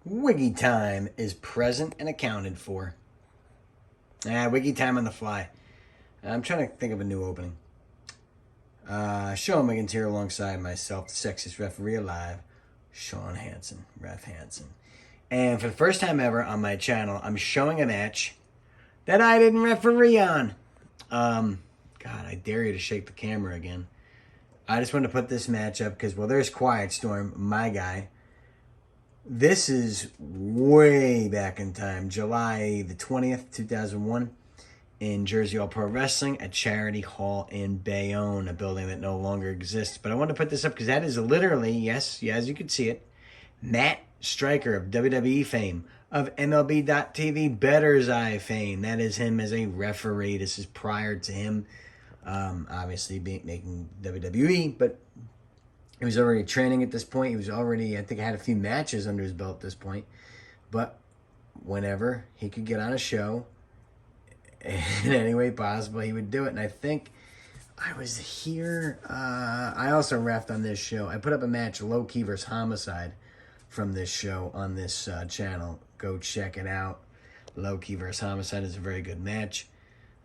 Wiggy time is present and accounted for. Wiggy time on the fly. I'm trying to think of a new opening. Sean Wiggins here alongside myself, the sexiest referee alive, Sean Hansen, Ref Hansen. And for the first time ever on my channel, I'm showing a match that I didn't referee on. God, I dare you to shake the camera again. I just wanted to put this match up because, well, there's Quiet Storm, my guy. This is way back in time, July the 20th, 2001, in Jersey All Pro Wrestling at Chairty Hall in Bayonne, a building that no longer exists. But I wanted to put this up because that is literally, yes, as you can see it, Matt Striker of WWE fame, of MLB.TV Better's Eye fame. That is him as a referee. This is prior to him, obviously, making WWE, but he was already training at this point. He was already, I think, had a few matches under his belt at this point. But whenever he could get on a show, in any way possible, he would do it. And I think I was here. I also reffed on this show. I put up a match, Low Key vs. Homicide, from this show on this channel. Go check it out. Low Key vs. Homicide is a very good match.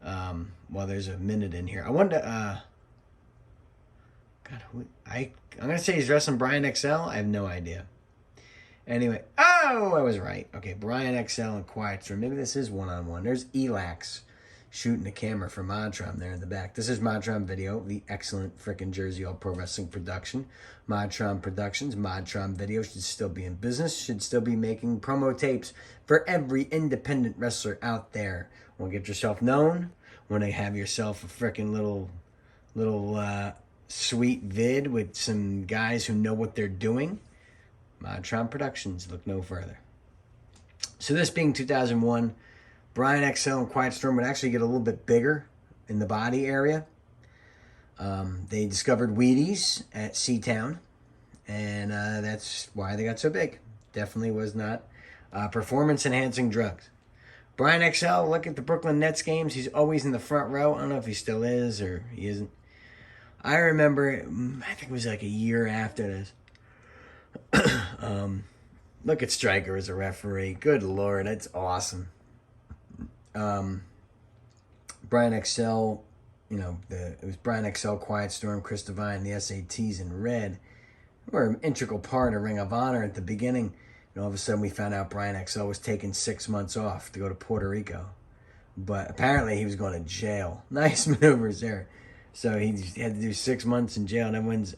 Well, there's a minute in here. I wanted to... God, I'm going to say he's wrestling Brian XL. I have no idea. Anyway, oh, I was right. Okay, Brian XL and Quiet Storm. Maybe this is one-on-one. There's Elax shooting the camera for Modtron there in the back. This is Modtron Video, the excellent frickin' Jersey All Pro Wrestling production. Modtron Productions, Modtron Video should still be in business, should still be making promo tapes for every independent wrestler out there. Want to get yourself known? Want to have yourself a frickin' little sweet vid with some guys who know what they're doing? Modtron Productions, look no further. So this being 2001, Brian XL and Quiet Storm would actually get a little bit bigger in the body area. They discovered Wheaties at Seatown, and that's why they got so big. Definitely was not performance-enhancing drugs. Brian XL, look at the Brooklyn Nets games. He's always in the front row. I don't know if he still is or he isn't. I remember, I think it was like a year after this. Look at Stryker as a referee. Good Lord, that's awesome. Brian XL, it was Brian XL, Quiet Storm, Chris Devine, the SATs in red. Were an integral part of Ring of Honor at the beginning. And all of a sudden we found out Brian XL was taking 6 months off to go to Puerto Rico. But apparently he was going to jail. Nice maneuvers there. So he had to do 6 months in jail, and everyone's...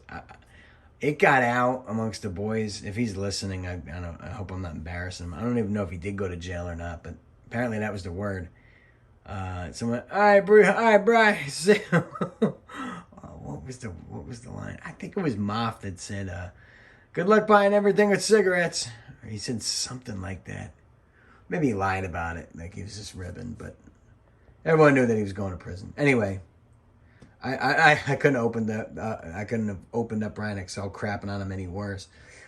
it got out amongst the boys. If he's listening, I hope I'm not embarrassing him. I don't even know if he did go to jail or not, but apparently that was the word. Someone, all right, Bryce. What was the line? I think it was Moff that said, "Good luck buying everything with cigarettes." Or he said something like that. Maybe he lied about it, like he was just ribbing, but everyone knew that he was going to prison. Anyway. I couldn't have opened up Brian XL crapping on him any worse.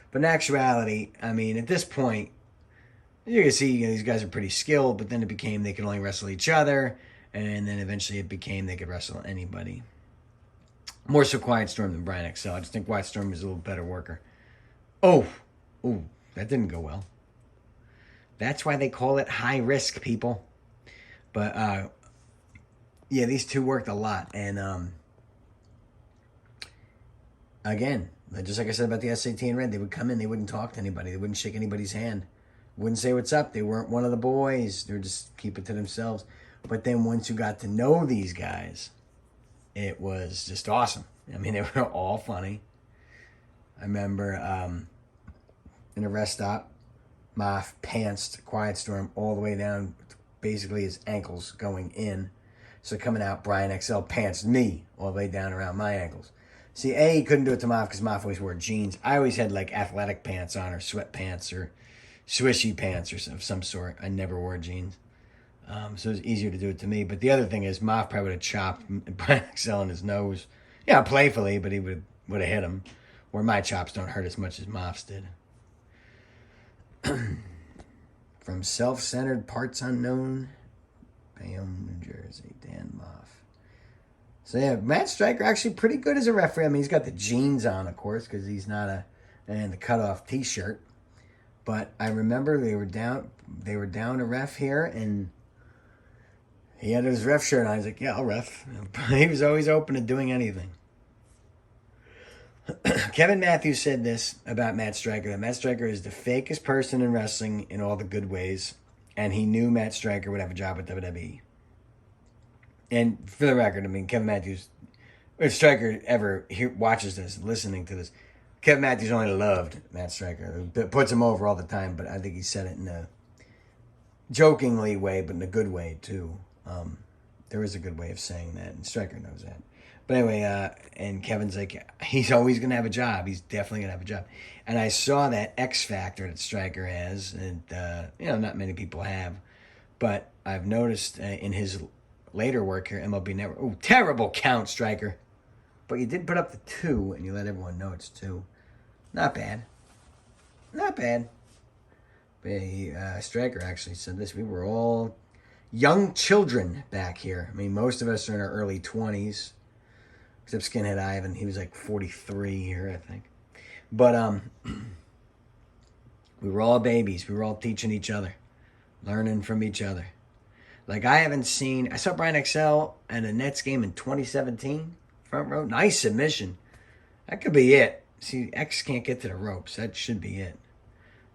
But in actuality, I mean, at this point, you can see these guys are pretty skilled, but then it became they could only wrestle each other, and then eventually it became they could wrestle anybody. More so Quiet Storm than Brian XL. I just think Quiet Storm was a little better worker. Oh, that didn't go well. That's why they call it high risk, people. But, yeah, these two worked a lot. And, again, just like I said about the SAT and Red, they would come in, they wouldn't talk to anybody. They wouldn't shake anybody's hand. Wouldn't say what's up. They weren't one of the boys. They would just keep it to themselves. But then once you got to know these guys, it was just awesome. I mean, they were all funny. I remember in a rest stop, Moff pantsed Quiet Storm all the way down, basically his ankles going in. So coming out, Brian XL pantsed me all the way down around my ankles. See, he couldn't do it to Moff because Moff always wore jeans. I always had like athletic pants on or sweatpants or swishy pants or of some sort. I never wore jeans. So it was easier to do it to me. But the other thing is Moff probably would have chopped Brian XL in his nose. Yeah, playfully, but he would have hit him. Where my chops don't hurt as much as Moff's did. From self-centered parts unknown... Bayonne, New Jersey, Dan Moff. So yeah, Matt Striker actually pretty good as a referee. I mean, he's got the jeans on, of course, because he's not and the cutoff T-shirt. But I remember they were down a ref here, and he had his ref shirt on. I was like, yeah, I'll ref. He was always open to doing anything. Kevin Matthews said this about Matt Striker, that Matt Striker is the fakest person in wrestling in all the good ways, and he knew Matt Striker would have a job with WWE. And for the record, I mean, Kevin Matthews, if Striker ever watches this, listening to this, Kevin Matthews only loved Matt Striker. It puts him over all the time, but I think he said it in a jokingly way, but in a good way, too. There is a good way of saying that, and Striker knows that. But anyway, and Kevin's like, he's always going to have a job. He's definitely going to have a job. And I saw that X factor that Striker has, and, not many people have. But I've noticed in his later work here, MLB Network, oh, terrible count, Striker. But you did put up the 2, and you let everyone know it's 2. Not bad. Not bad. But Striker actually said this. We were all young children back here. I mean, most of us are in our early 20s. Except Skinhead Ivan, he was like 43 here, I think. But we were all babies. We were all teaching each other, learning from each other. Like I saw Brian XL at a Nets game in 2017, front row. Nice submission. That could be it. See, X can't get to the ropes. That should be it.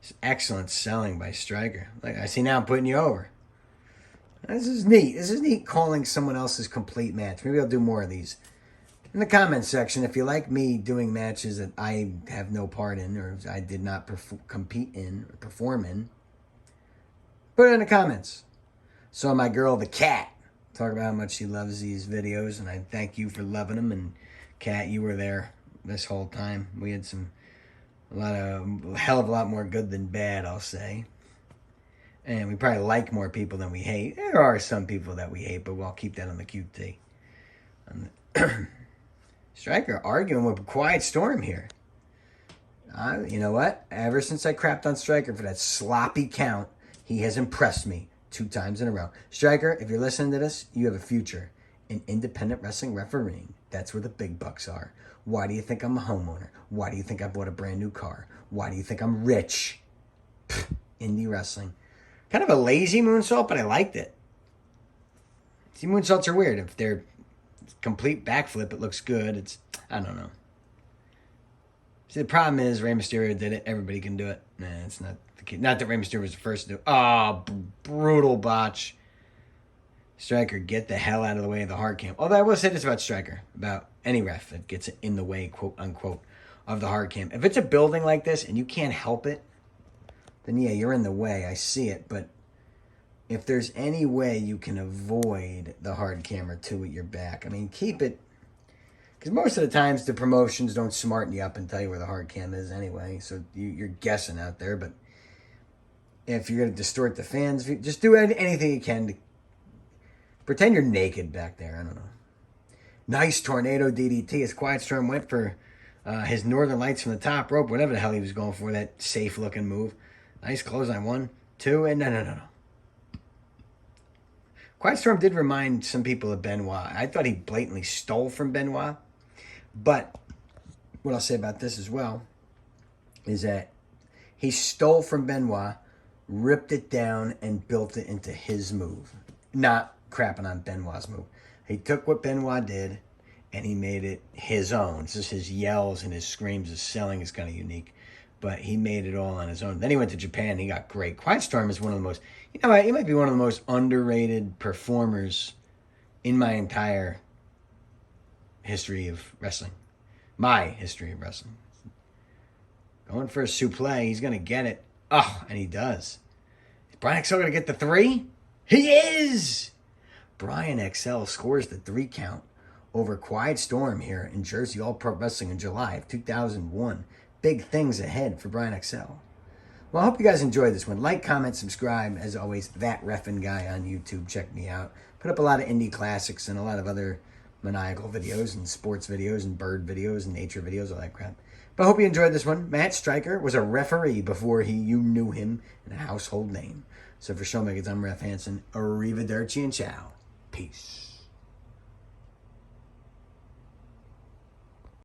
It's excellent selling by Striker. Like I see now, I'm putting you over. This is neat. This is neat calling someone else's complete match. Maybe I'll do more of these. In the comments section, if you like me doing matches that I have no part in or I did not compete in or perform in, put it in the comments. Saw my girl, the Cat, talk about how much she loves these videos, and I thank you for loving them. And Cat, you were there this whole time. We had a hell of a lot more good than bad, I'll say. And we probably like more people than we hate. There are some people that we hate, but we'll keep that on the QT. Striker arguing with Quiet Storm here. You know what? Ever since I crapped on Striker for that sloppy count, he has impressed me 2 times in a row. Striker, if you're listening to this, you have a future in independent wrestling refereeing. That's where the big bucks are. Why do you think I'm a homeowner? Why do you think I bought a brand new car? Why do you think I'm rich? Indie wrestling. Kind of a lazy moonsault, but I liked it. See, moonsaults are weird. If they're complete backflip, it looks good. I don't know. See, the problem is Rey Mysterio did it. Everybody can do it. Nah, it's not the key. Not that Rey Mysterio was the first to do it. Oh, brutal botch. Striker, get the hell out of the way of the hard cam. Although I will say this about Striker, about any ref that gets in the way, quote unquote, of the hard cam. If it's a building like this and you can't help it, then yeah, you're in the way. I see it, but if there's any way you can avoid the hard camera too at your back, I mean, keep it. Because most of the times the promotions don't smarten you up and tell you where the hard cam is anyway. So you're guessing out there. But if you're going to distort the fans, just do anything you can to pretend you're naked back there. I don't know. Nice tornado DDT as Quiet Storm went for his Northern Lights from the top rope, whatever the hell he was going for, that safe-looking move. Nice clothesline. 1, 2, and no. Quiet Storm did remind some people of Benoit. I thought he blatantly stole from Benoit. But what I'll say about this as well is that he stole from Benoit, ripped it down, and built it into his move. Not crapping on Benoit's move. He took what Benoit did, and he made it his own. It's just his yells and his screams, his selling is kind of unique. But he made it all on his own. Then he went to Japan. He got great. Quiet Storm is one of the most, he might be one of the most underrated performers in my entire history of wrestling. My history of wrestling. Going for a suplex. He's going to get it. Oh, and he does. Is Brian XL going to get the 3? He is! Brian XL scores the 3 count over Quiet Storm here in Jersey All Pro Wrestling in July of 2001. Big things ahead for Brian XL. Well, I hope you guys enjoyed this one. Like, comment, subscribe. As always, That Reffin' Guy on YouTube. Check me out. Put up a lot of indie classics and a lot of other maniacal videos and sports videos and bird videos and nature videos, all that crap. But I hope you enjoyed this one. Matt Striker was a referee before you knew him in a household name. So for Showmakers, I'm Ref Hansen. Arrivederci and ciao. Peace.